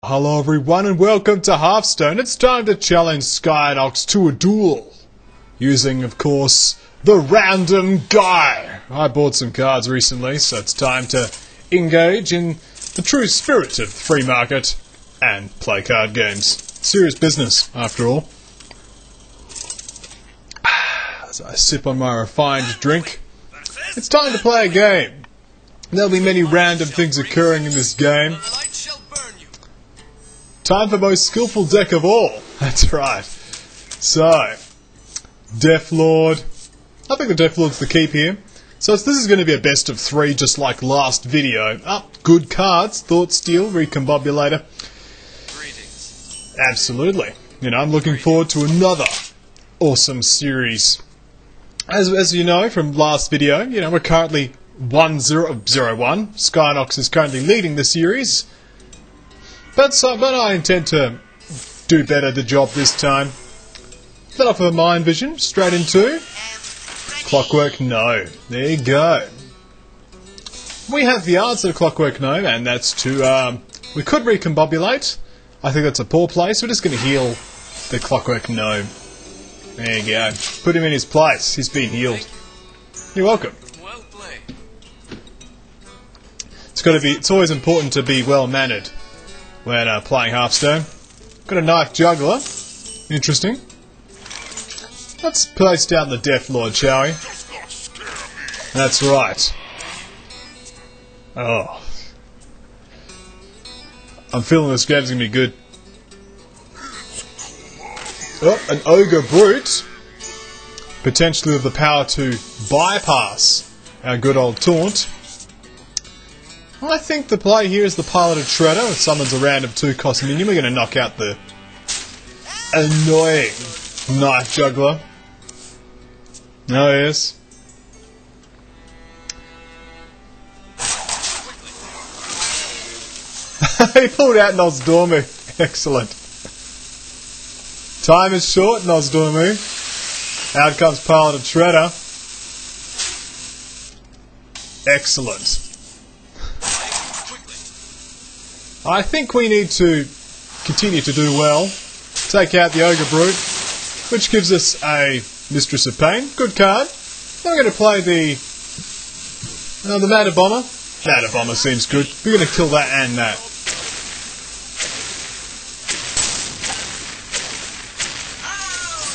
Hello everyone and welcome to Hearthstone. It's time to challenge Scionox to a duel. Using, of course, the random guy. I bought some cards recently, so it's time to engage in the true spirit of the free market and play card games. Serious business, after all. As I sip on my refined drink, it's time to play a game. There'll be many random things occurring in this game. Time for most skillful deck of all. That's right. So, Death Lord. I think the Death Lord's the keep here. So this is going to be a best of 3, just like last video. Good cards. Thought Steal, Recombobulator. Absolutely. I'm looking forward to another awesome series. As you know from last video, we're currently 1-0-1. Scionox is currently leading the series. But I intend to do better the job this time. Let off of a mind vision, straight into Clockwork Gnome. There you go. We have the answer to Clockwork Gnome, and that's to, we could recombobulate. I think that's a poor place. We're just going to heal the Clockwork Gnome. There you go. Put him in his place. He's been healed. You're welcome. Well played. It's always important to be well mannered when playing Hearthstone. Got a Knife Juggler. Interesting. Let's place down the Death Lord, shall we? That's right. Oh. I'm feeling this game's going to be good. Oh, an Ogre Brute. Potentially with the power to bypass our good old taunt. I think the play here is the Piloted Shredder. It summons a random 2-cost minion. We're going to knock out the annoying Knife Juggler. Oh, yes. He pulled out Nozdormu. Excellent. Time is short, Nozdormu. Out comes Piloted Shredder. Excellent. I think we need to continue to do well. Take out the Ogre Brute, which gives us a Mistress of Pain. Good card. Then we're going to play the Matter Bomber. Matter Bomber seems good. We're going to kill that and that.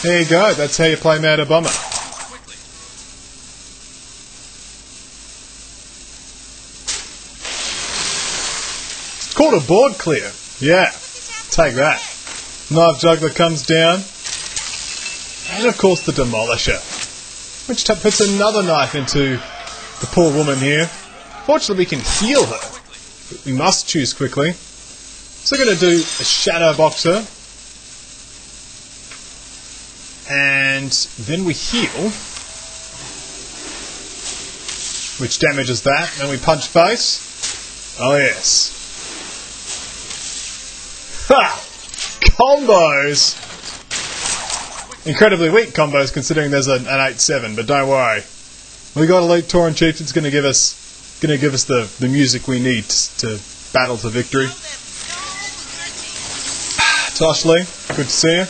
There you go. That's how you play Matter Bomber. Called a board clear. Yeah, take that. Knife Juggler comes down. And of course the Demolisher. Which puts another knife into the poor woman here. Fortunately we can heal her. But we must choose quickly. So we're going to do a Shadow Boxer. And then we heal. Which damages that. Then we punch face. Oh yes. Ha! Combos! Incredibly weak combos considering there's an 8-7, but don't worry. We got Elite Tauren Chief. It's going to give us the music we need to battle to victory. Toshley, good to see you.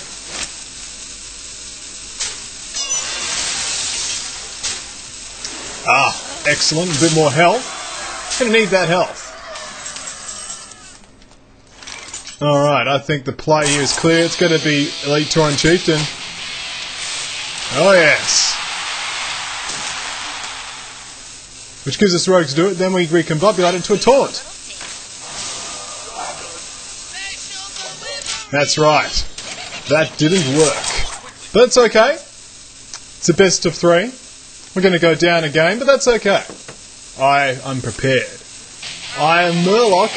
Excellent. A bit more health. Gonna need that health. Alright, I think the play here is clear. It's going to be Elite Tauren Chieftain. Oh yes. Which gives us Rogues do it, then we recombobulate into a taunt. That's right. That didn't work. But it's okay. It's a best of 3. We're going to go down a game, but that's okay. I'm prepared. I am Murloc.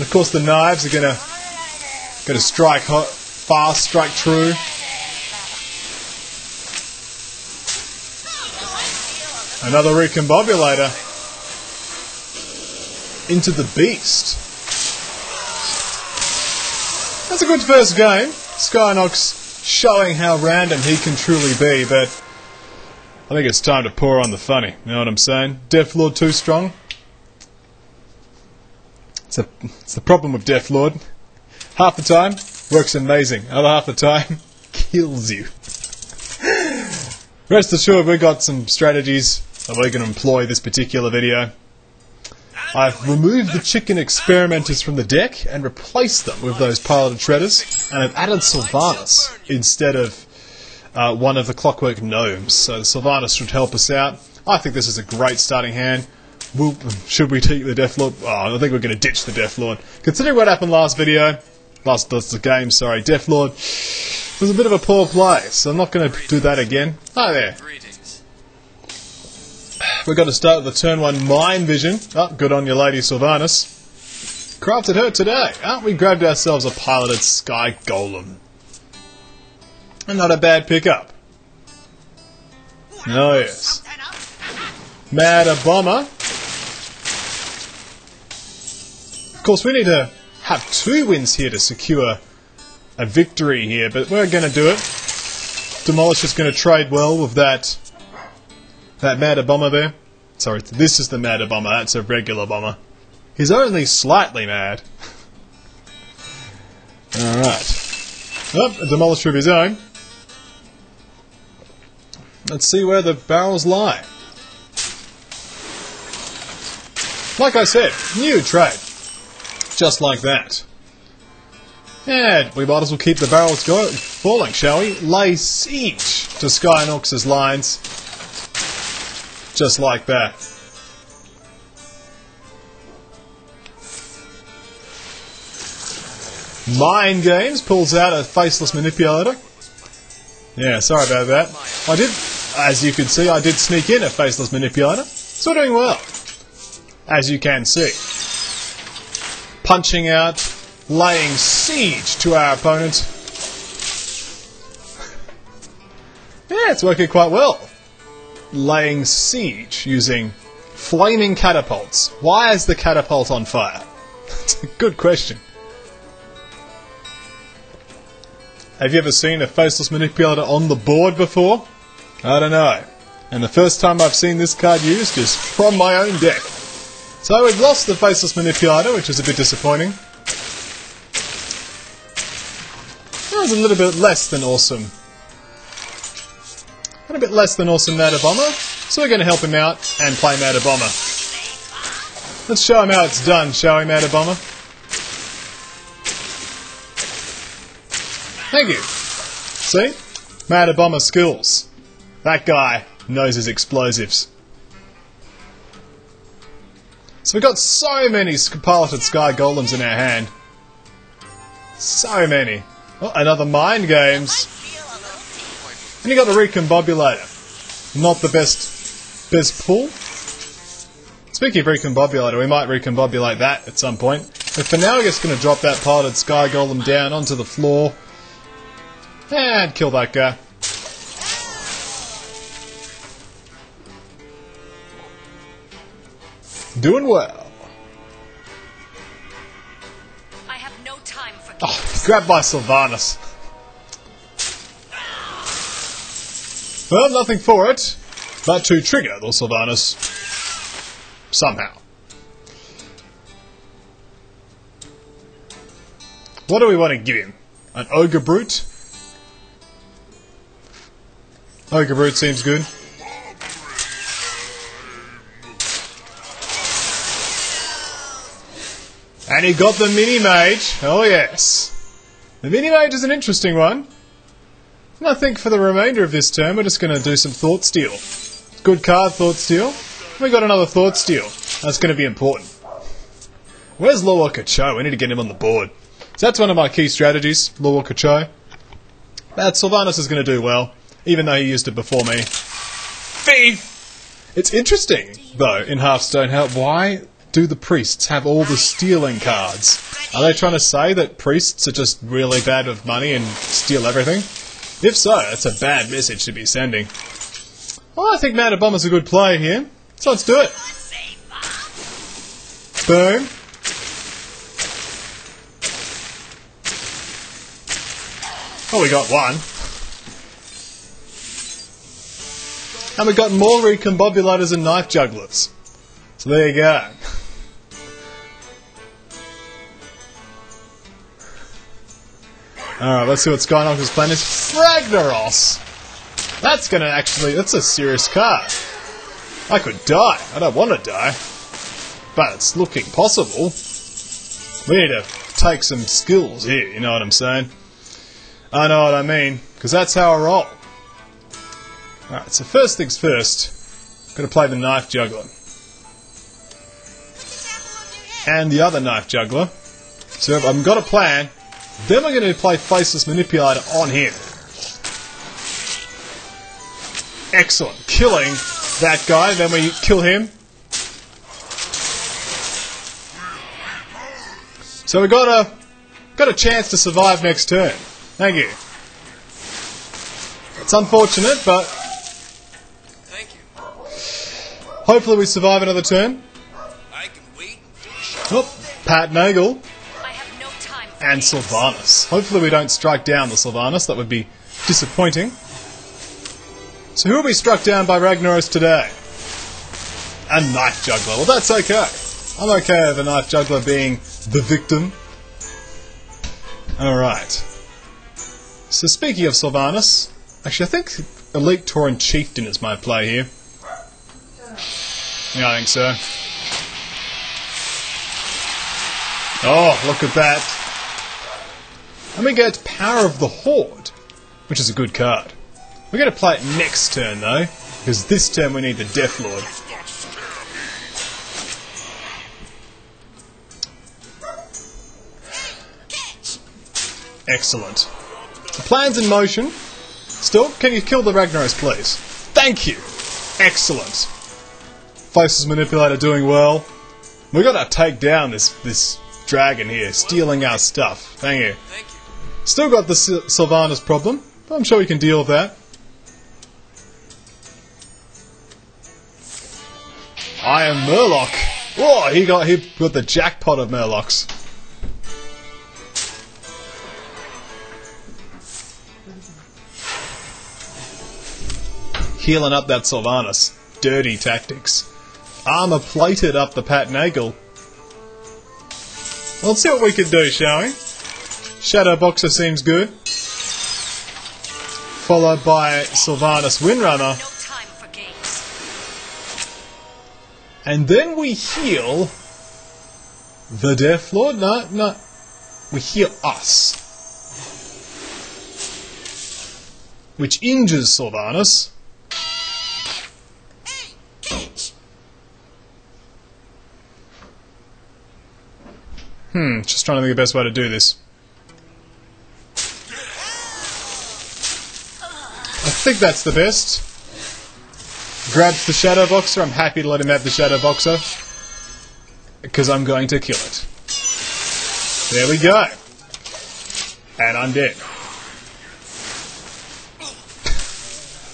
Of course, the knives are going to strike fast, strike true. Another recombobulator into the beast. That's a good first game. Scionox showing how random he can truly be, but I think it's time to pour on the funny. You know what I'm saying? Death Lord too strong. It's the problem with Death Lord. Half the time, works amazing. Other half the time, kills you. Rest assured, we've got some strategies that we're going to employ this particular video. I've removed the chicken experimenters from the deck and replaced them with those piloted shredders, and I've added Sylvanas instead of one of the clockwork gnomes. So the Sylvanas should help us out. I think this is a great starting hand. Should we take the Deathlord? Oh, I think we're going to ditch the Deathlord. Considering what happened last game, Deathlord was a bit of a poor play, so I'm not going to do that again. Hi there. We've got to start with the turn 1 Mind Vision. Oh, good on your lady Sylvanas. Crafted her today. Oh, we grabbed ourselves a piloted Sky Golem. And not a bad pickup. Oh yes. Mad Bomber. Of course, we need to have 2 wins here to secure a victory here, but we're going to do it. Demolish is going to trade well with that Mad Bomber there. Sorry, this is the Mad Bomber, that's a regular bomber. He's only slightly mad. Alright. Oh, a Demolisher of his own. Let's see where the barrels lie. Like I said, new trade. Just like that. And we might as well keep the barrels falling, shall we? Lay siege to Scionox's lines. Just like that. Mind Games pulls out a Faceless Manipulator. Yeah, sorry about that. As you can see, I did sneak in a Faceless Manipulator. So we're doing well. As you can see. Punching out, laying siege to our opponent. Yeah, it's working quite well. Laying siege using flaming catapults. Why is the catapult on fire? That's a good question. Have you ever seen a Faceless Manipulator on the board before? I don't know. And the first time I've seen this card used is from my own deck. So we've lost the Faceless Manipulator, which is a bit disappointing. That was a little bit less than awesome. And a bit less than awesome Mad Bomber. So we're going to help him out and play Mad Bomber. Let's show him how it's done, shall we, Mad Bomber? Thank you. See? Mad Bomber skills. That guy knows his explosives. So we've got so many piloted Sky Golems in our hand. So many. Oh, another Mind Games. And you got the Recombobulator. Not the best pull. Speaking of Recombobulator, we might Recombobulate that at some point. But for now, we're just going to drop that piloted Sky Golem down onto the floor. And kill that guy. Doing well. I have no time for grabbed by Sylvanas. Well, nothing for it, but to trigger the Sylvanas somehow. What do we want to give him? An Ogre Brute? Ogre Brute seems good. And he got the Mini-Mage. Oh yes. The Mini-Mage is an interesting one. And I think for the remainder of this turn, we're just going to do some Thought Steal. Good card, Thought Steal. We got another Thought Steal. That's going to be important. Where's Lawwalker Cho? We need to get him on the board. So that's one of my key strategies, Lawwalker Cho. But Sylvanas is going to do well, even though he used it before me. Thief! It's interesting, though, in Hearthstone, why do the priests have all the stealing cards? Are they trying to say that priests are just really bad with money and steal everything? If so, that's a bad message to be sending. Well, I think Mad Bomber's a good play here, so let's do it. Boom. Oh, we got one. And we got more Recombobulators and Knife Jugglers. So there you go. Alright, let's see what Scionox's plan is. Ragnaros! That's a serious card. I could die. I don't want to die. But it's looking possible. We need to take some skills here, you know what I'm saying? I know what I mean, because that's how I roll. Alright, so first things first, I'm going to play the Knife Juggler. And the other Knife Juggler. So if I've got a plan, then we're going to play Faceless Manipulator on him. Excellent. Killing that guy, then we kill him. So we got a chance to survive next turn. Thank you. It's unfortunate, but thank you. Hopefully we survive another turn. I can wait. Oh, Pat Nagel I have no time for and games. Sylvanas. Hopefully we don't strike down the Sylvanas. That would be disappointing. So who will be struck down by Ragnaros today? A Knife Juggler. Well, that's okay. I'm okay with a Knife Juggler being the victim. Alright. So speaking of Sylvanas, actually I think Elite Tauren Chieftain is my play here. Yeah, I think so. Oh, look at that. And we get Power of the Horde, which is a good card. We're going to play it next turn though, because this turn we need the Death Lord. Excellent. The plan's in motion. Still, can you kill the Ragnaros, please? Thank you. Excellent. Faceless Manipulator doing well. We've got to take down this dragon here, stealing our stuff. Thank you. Thank you. Still got the Sylvanas problem, but I'm sure we can deal with that. I am Murloc. Oh, he got the jackpot of Murlocs. Healing up that Sylvanas. Dirty tactics. Armor plated up the Pat Nagel. Well, let's see what we can do, shall we? Shadow Boxer seems good. Followed by Sylvanas Windrunner. No time for games. And then we heal the Death Lord. No. We heal us. Which injures Sylvanas. Just trying to think of the best way to do this. I think that's the best. Grabs the Shadow Boxer. I'm happy to let him have the Shadow Boxer. Because I'm going to kill it. There we go. And I'm dead.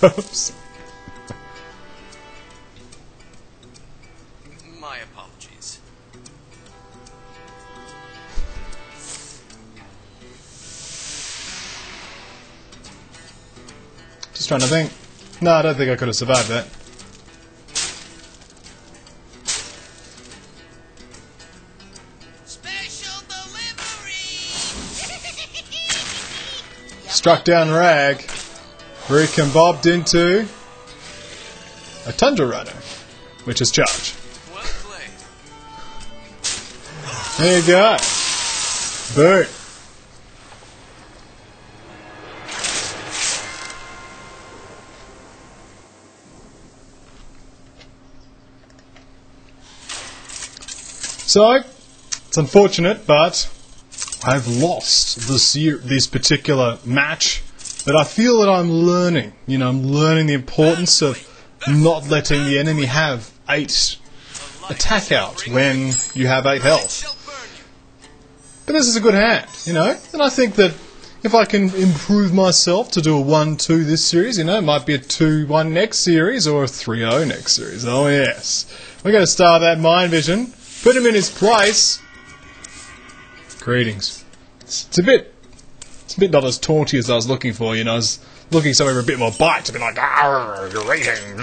Oops. My apologies. Just trying to think. No, I don't think I could have survived that. Special delivery. Struck down Rag. Recombobbed into a Tundra Runner, which is charge. Well played. There you go. Boom. So, it's unfortunate, but I've lost this particular match. But I feel that I'm learning. You know, I'm learning the importance of not letting the enemy have 8 attack out when you have 8 health. But this is a good hand, you know. And I think that if I can improve myself to do a 1-2 this series, you know, it might be a 2-1 next series or a 3-0 next series. Oh yes. We're going to start that Mind Vision. Put him in his place. Greetings. It's a bit not as taunty as I was looking for, you know. I was looking somewhere with a bit more bite to be like, greetings.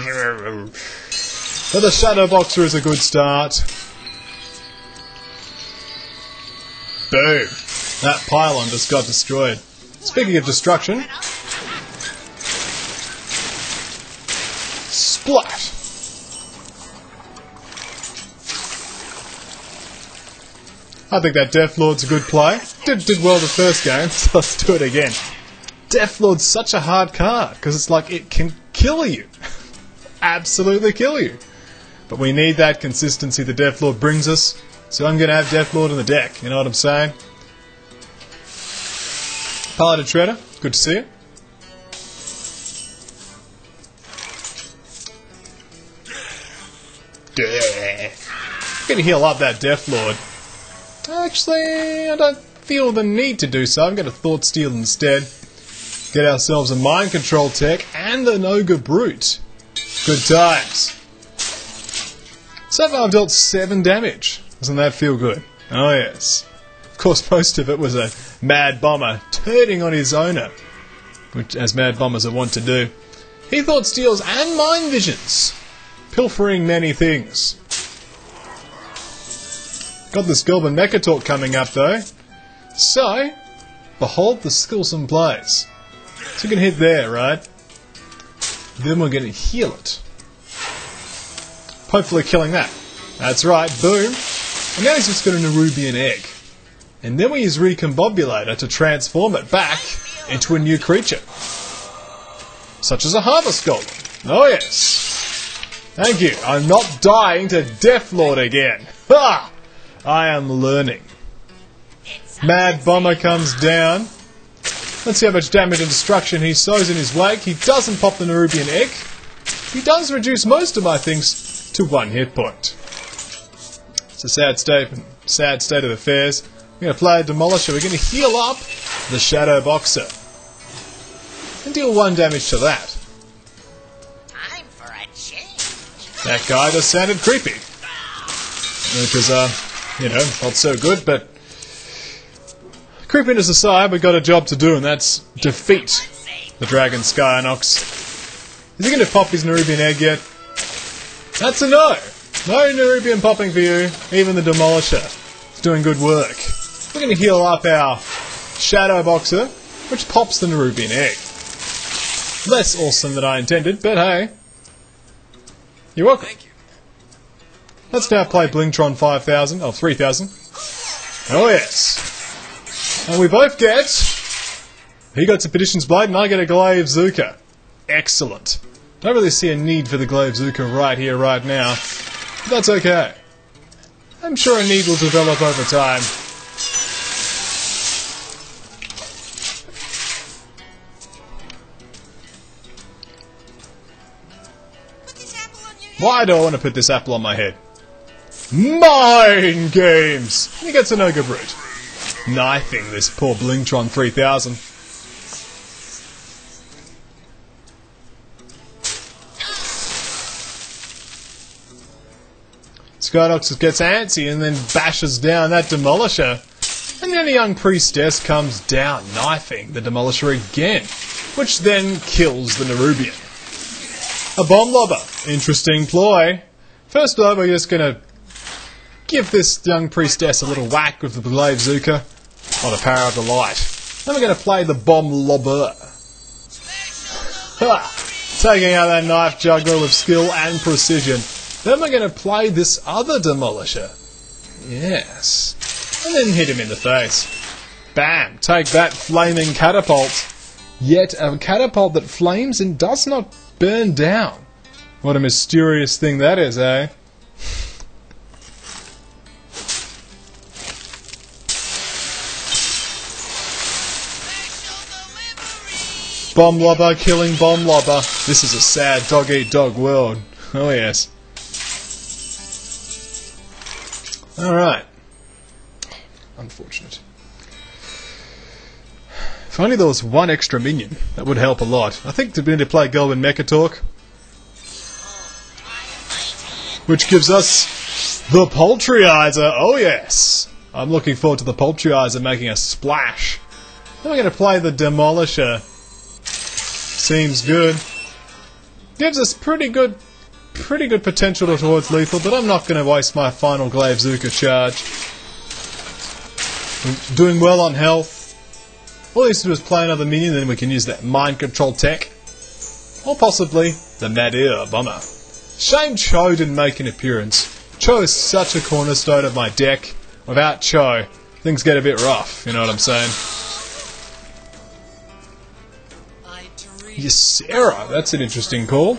But the Shadow Boxer is a good start. Boom. That pylon just got destroyed. Speaking of destruction... Splat! I think that Death Lord's a good play. Did well the first game, so let's do it again. Death Lord's such a hard card, because it's like it can kill you. Absolutely kill you. But we need that consistency the Death Lord brings us, so I'm going to have Death Lord in the deck, you know what I'm saying? Paladin Shredder, good to see you. I'm going to heal up that Death Lord. Actually, I don't feel the need to do so. I'm going to Thought Steal instead. Get ourselves a Mind Control tech and an Ogre Brute. Good times. So far I've dealt 7 damage. Doesn't that feel good? Oh yes. Of course most of it was a Mad Bomber turning on his owner, which as Mad Bombers are wont to do. He Thought Steals and Mind Visions, pilfering many things. Got this Goblin Mecha Talk coming up though. So, behold the skillsome plays. So we can hit there, right? Then we're going to heal it. Hopefully killing that. That's right, boom. And now he's just got a Nerubian Egg. And then we use Recombobulator to transform it back into a new creature. Such as a Harvest Golem. Oh yes. Thank you. I'm not dying to Death Lord again. Ha! I am learning. Mad Bomber comes down. Let's see how much damage and destruction he sows in his wake. He doesn't pop the Nerubian Egg. He does reduce most of my things to 1 hit point. It's a sad state of affairs. We're going to play a Demolisher. We're going to heal up the Shadow Boxer. And deal 1 damage to that. I'm for a change. That guy just sounded creepy. Because, you know, not so good, but... Creepiness aside, we've got a job to do, and that's defeat the Dragon Scionox. Is he going to pop his Nerubian Egg yet? That's a no! No Nerubian popping for you, even the Demolisher. It's doing good work. We're going to heal up our Shadow Boxer, which pops the Nerubian Egg. Less awesome than I intended, but hey. You're welcome. Thank you. Let's now play Blingtron 5000, or 3000. Oh yes. And we both get... He got Petition's Blade and I get a Glaive Zuka. Excellent. Don't really see a need for the Glaive Zuka right here, right now. But that's okay. I'm sure a need will develop over time. Put this apple on your head. Why do I want to put this apple on my head? Mind games! He gets an Ogre Brute. Knifing this poor Blingtron 3000. Scionox gets antsy and then bashes down that Demolisher. And then a young Priestess comes down, knifing the Demolisher again, which then kills the Nerubian. A Bomb Lobber. Interesting ploy. First off, we're just going to give this young Priestess a little whack with the Glaive Zuka, or the Power of the Light. Then we're going to play the Bomb Lobber. Ha! Taking out that Knife Juggler with skill and precision. Then we're going to play this other Demolisher. Yes. And then hit him in the face. Bam! Take that Flaming Catapult. Yet a catapult that flames and does not burn down. What a mysterious thing that is, eh? Bomb Lobber killing Bomb Lobber. This is a sad dog-eat-dog world. Oh yes. Alright. Unfortunate. If only there was 1 extra minion, that would help a lot. I think to be able to play Goblin Mecha Talk, which gives us the Poultryizer. Oh yes! I'm looking forward to the Poultryizer making a splash. Then we're going to play the Demolisher. Seems good. Gives us pretty good potential towards lethal, but I'm not going to waste my final Glaive Zuka charge. Doing well on health. All he needs to do is play another minion, then we can use that mind control tech. Or possibly the Mad-Ear Bomber. Shame Cho didn't make an appearance. Cho is such a cornerstone of my deck. Without Cho, things get a bit rough, you know what I'm saying? Ysera, that's an interesting call.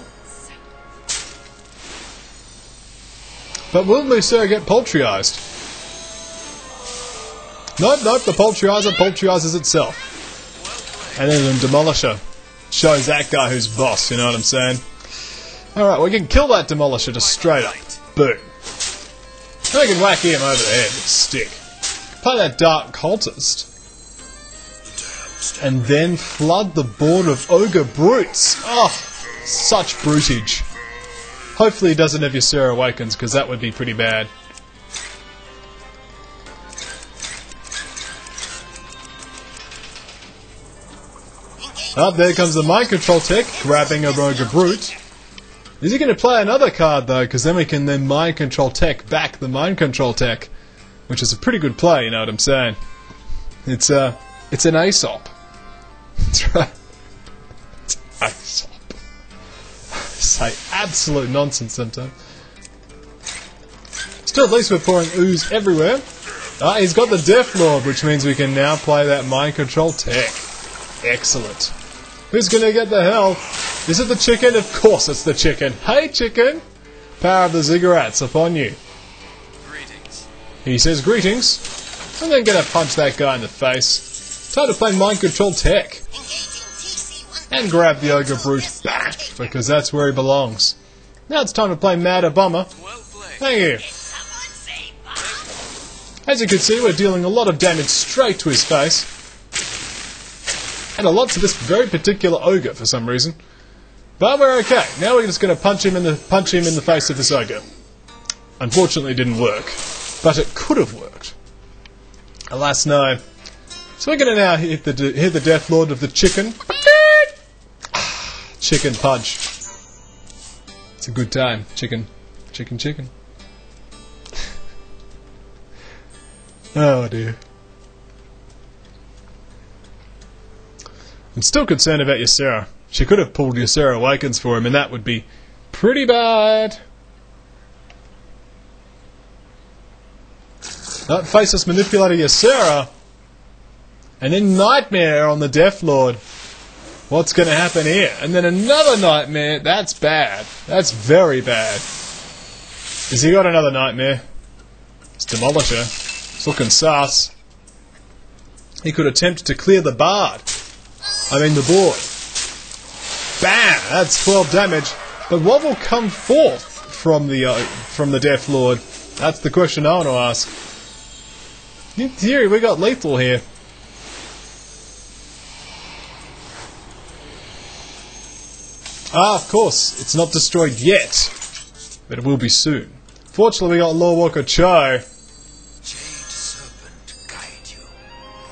But will Ysera get poultryized? Nope, the poultryizer poultryizes itself. And then the Demolisher shows that guy who's boss, you know what I'm saying? Alright, we can kill that Demolisher just straight up. Boom. And we can whack him over the head with a stick. Play that Dark Cultist. And then flood the board of Ogre Brutes. Oh, such brutage. Hopefully he doesn't have Ysera Awakens, because that would be pretty bad. Oh, there comes the Mind Control tech, grabbing a Ogre Brute. Is he going to play another card, though? Because then we can then Mind Control tech back the Mind Control tech. Which is a pretty good play, you know what I'm saying? It's an Aesop. That's right. It's Aesop. I say absolute nonsense sometimes. Still, at least we're pouring ooze everywhere. Ah, he's got the Death Lord, which means we can now play that Mind Control tech. Excellent. Who's gonna get the hell? Is it the chicken? Of course it's the chicken. Hey chicken! Power of the ziggurats upon you. Greetings. He says greetings. I'm then gonna punch that guy in the face. Time to play Mind Control tech. And grab the Ogre Brute back, because that's where he belongs. Now it's time to play Mad-Ear Bomber. Well played. Thank you. As you can see, we're dealing a lot of damage straight to his face. And a lot to this very particular ogre for some reason. But we're okay. Now we're just going to punch him in the face of this ogre. Unfortunately it didn't work. But it could have worked. Alas no. So we're going to now hit the Death Lord of the chicken. Chicken punch. It's a good time. Chicken. Chicken, chicken. Oh dear. I'm still concerned about Ysera. She could have pulled Ysera Awakens for him, and that would be pretty bad. That Faceless Manipulator Ysera, and then Nightmare on the Death Lord. What's going to happen here? And then another Nightmare. That's bad. That's very bad. Has he got another Nightmare? It's Demolisher. It's looking sus. He could attempt to clear the board. Bam! That's 12 damage. But what will come forth from the Death Lord? That's the question I want to ask. In theory, we got lethal here. Ah, of course, it's not destroyed yet, but it will be soon. Fortunately, we got Lawwalker Cho.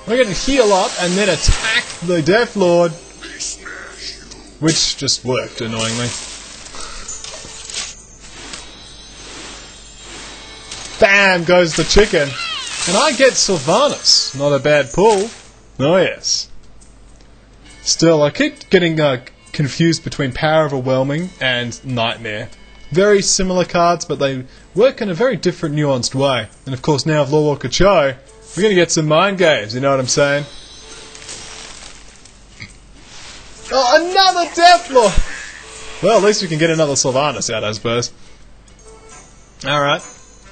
We're going to heal up and then attack the Death Lord, which just worked, annoyingly. Bam goes the chicken. And I get Sylvanas. Not a bad pull. Oh yes. Still, I keep getting confused between Power Overwhelming and Nightmare. Very similar cards, but they work in a very different, nuanced way. And of course, now with Lawwalker Cho, we're going to get some mind games, you know what I'm saying? Oh, another Death Lord! Well, at least we can get another Sylvanas out, I suppose. Alright.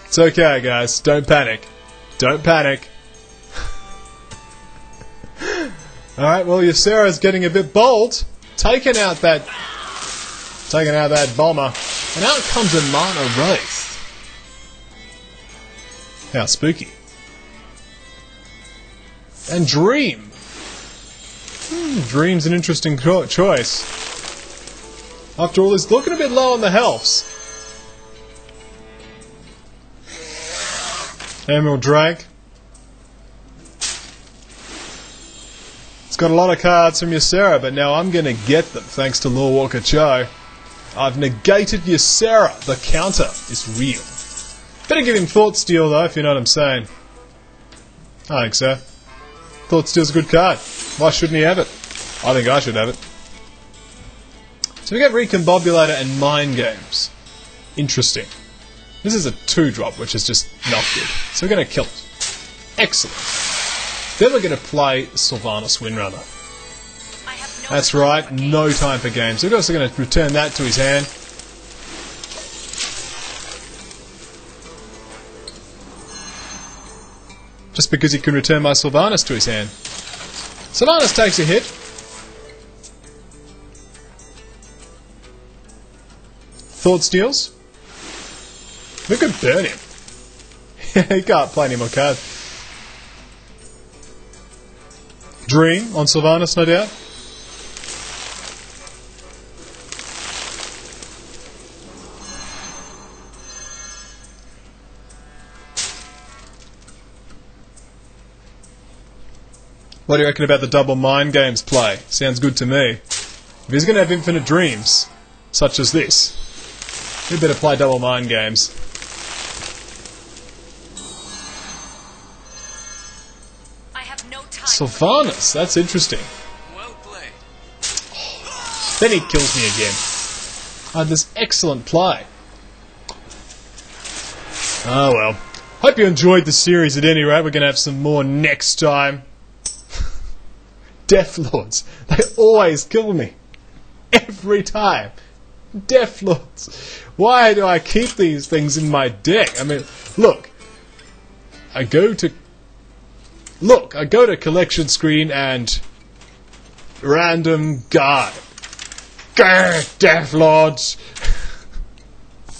It's okay, guys. Don't panic. Don't panic. Alright, well, Ysera's getting a bit bold. Taking out that bomber. And out comes a Mana Wraith. How spooky. And Dream. Dream's an interesting choice. After all, he's looking a bit low on the healths. Emerald Drake. It's got a lot of cards from Ysera, but now I'm going to get them thanks to Lawwalker Cho. I've negated Ysera. The counter is real. Better give him Thought Steal though, if you know what I'm saying. I think so. Thought Steal's a good card. Why shouldn't he have it? I think I should have it. So we get Recombobulator and Mind Games. Interesting. This is a 2-drop, which is just not good. So we're going to kill it. Excellent. Then we're going to play Sylvanas Windrunner. That's right, no time for games. So we're also going to return that to his hand. Just because he can return my Sylvanas to his hand. Sylvanas takes a hit. Thought steals. We could burn him. He can't play any more cards. Dream on Sylvanas, no doubt. What do you reckon about the double Mind Games play? Sounds good to me. If he's going to have infinite dreams, such as this, we better play double Mind Games. I have no time. Sylvanas, that's interesting. Well played. Then he kills me again. I had this excellent play. Oh well. Hope you enjoyed the series at any rate. We're going to have some more next time. Death Lords. They always kill me. Every time. Death Lords. Why do I keep these things in my deck? I mean, look. I go to collection screen and random guy. Grr, Death Lords.